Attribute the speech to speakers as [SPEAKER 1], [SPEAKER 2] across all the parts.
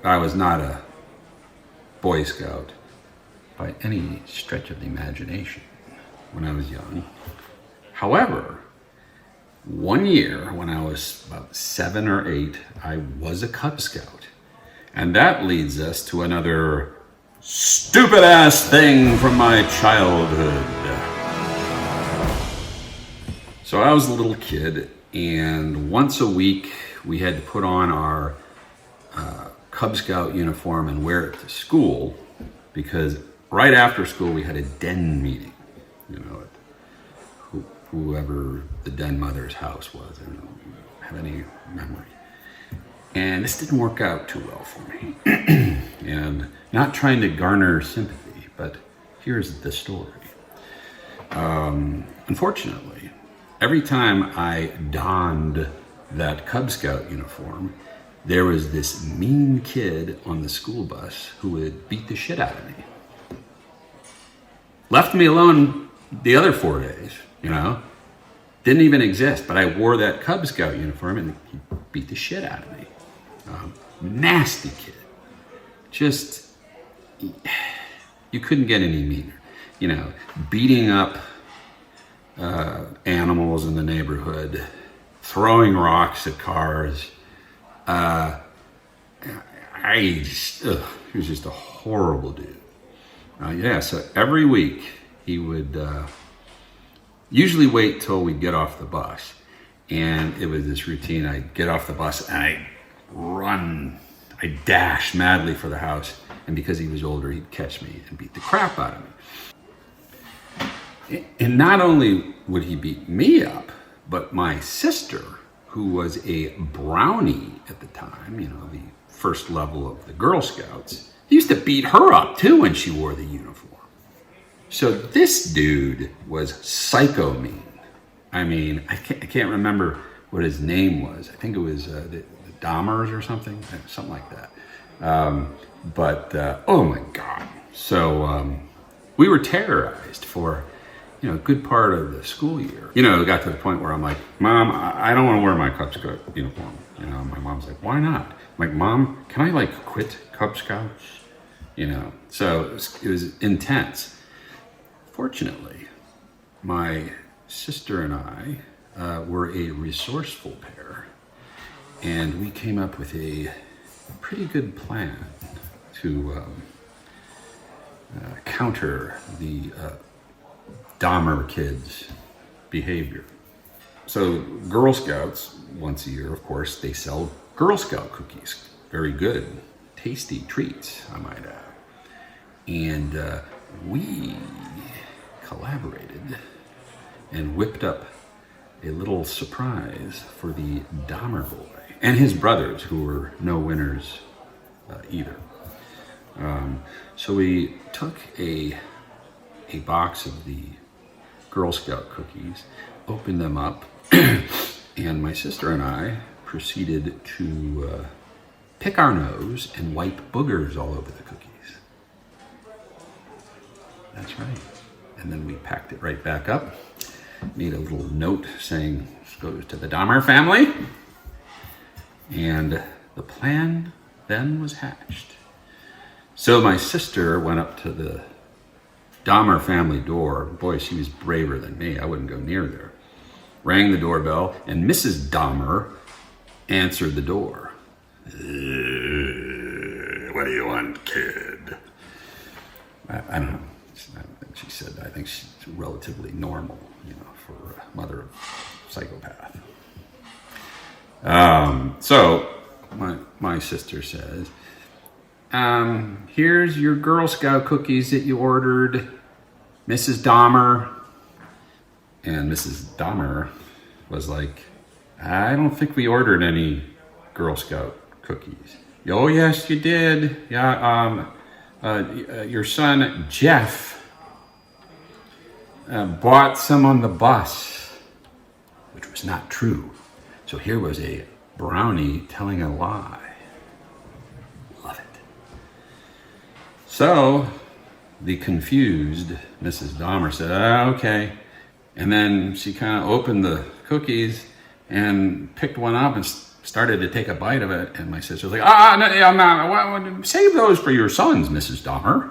[SPEAKER 1] I was not a Boy Scout by any stretch of the imagination when I was young. However, one year when I was about 7 or 8, I was a Cub Scout. And that leads us to another stupid ass thing from my childhood. So I was a little kid, and once a week we had to put on our Cub Scout uniform and wear it to school, because right after school we had a den meeting, at whoever the den mother's house was. I don't have any memory. And this didn't work out too well for me. And not trying to garner sympathy, but here's the story. Unfortunately, every time I donned that Cub Scout uniform, there was this mean kid on the school bus who would beat the shit out of me. Left me alone the other 4 days, Didn't even exist, but I wore that Cub Scout uniform and he beat the shit out of me. Nasty kid. Just, you couldn't get any meaner. Beating up animals in the neighborhood, throwing rocks at cars. He was just a horrible dude. So every week he would usually wait till we'd get off the bus. And it was this routine. I'd get off the bus and I'd dash madly for the house. And because he was older, he'd catch me and beat the crap out of me. And not only would he beat me up, but my sister, who was a brownie at the time, the first level of the Girl Scouts, he used to beat her up too when she wore the uniform. So this dude was psycho mean. I can't remember what his name was. I think it was the Dahmers or something like that. Oh my God. So we were terrorized for a good part of the school year. It got to the point where I'm like, Mom, I don't want to wear my Cub Scout uniform. My mom's like, why not? I'm like, Mom, can I quit Cub Scouts? So it was intense. Fortunately, my sister and I were a resourceful pair, and we came up with a pretty good plan to counter the Dahmer kids' behavior. So Girl Scouts, once a year, of course, they sell Girl Scout cookies. Very good, tasty treats, I might add. And we collaborated and whipped up a little surprise for the Dahmer boy and his brothers, who were no winners either. So we took a box of the Girl Scout cookies, opened them up, and my sister and I proceeded to pick our nose and wipe boogers all over the cookies. That's right. And then we packed it right back up, made a little note saying, "This goes to the Dahmer family." And the plan then was hatched. So my sister went up to the Dahmer family door. Boy, she was braver than me. I wouldn't go near there. Rang the doorbell, and Mrs. Dahmer answered the door. What do you want, kid? I don't know. She said, I think she's relatively normal, for a mother of psychopath. So my sister says, here's your Girl Scout cookies that you ordered, Mrs. Dahmer. And Mrs. Dahmer was like, I don't think we ordered any Girl Scout cookies. Oh, yes, you did. Yeah, your son, Jeff, bought some on the bus, which was not true. So here was a brownie telling a lie. Love it. So the confused Mrs. Dahmer said, okay. And then she kind of opened the cookies and picked one up and started to take a bite of it, and my sister was like, "Ah, no, I'm not. Save those for your sons, Mrs. Dahmer."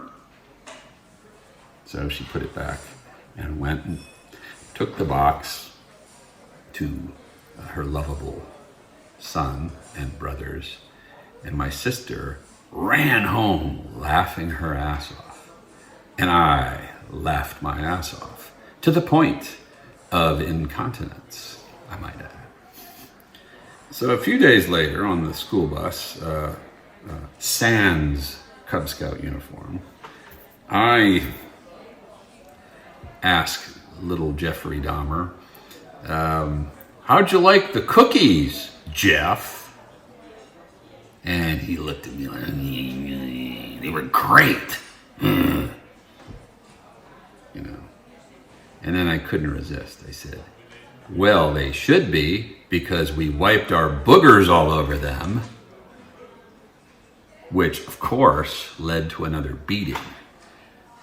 [SPEAKER 1] So she put it back and went and took the box to her lovable son and brothers, and my sister ran home laughing her ass off, and I laughed my ass off to the point of incontinence, I might add. So a few days later, on the school bus, sans Cub Scout uniform, I asked little Jeffrey Dahmer, "How'd you like the cookies, Jeff?" And he looked at me like, "They were great." You know. And then I couldn't resist. I said, "Well, they should be, because we wiped our boogers all over them," which, of course, led to another beating.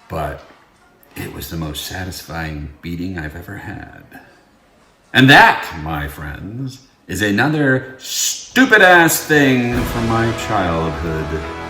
[SPEAKER 1] But it was the most satisfying beating I've ever had. And that, my friends, is another stupid-ass thing from my childhood.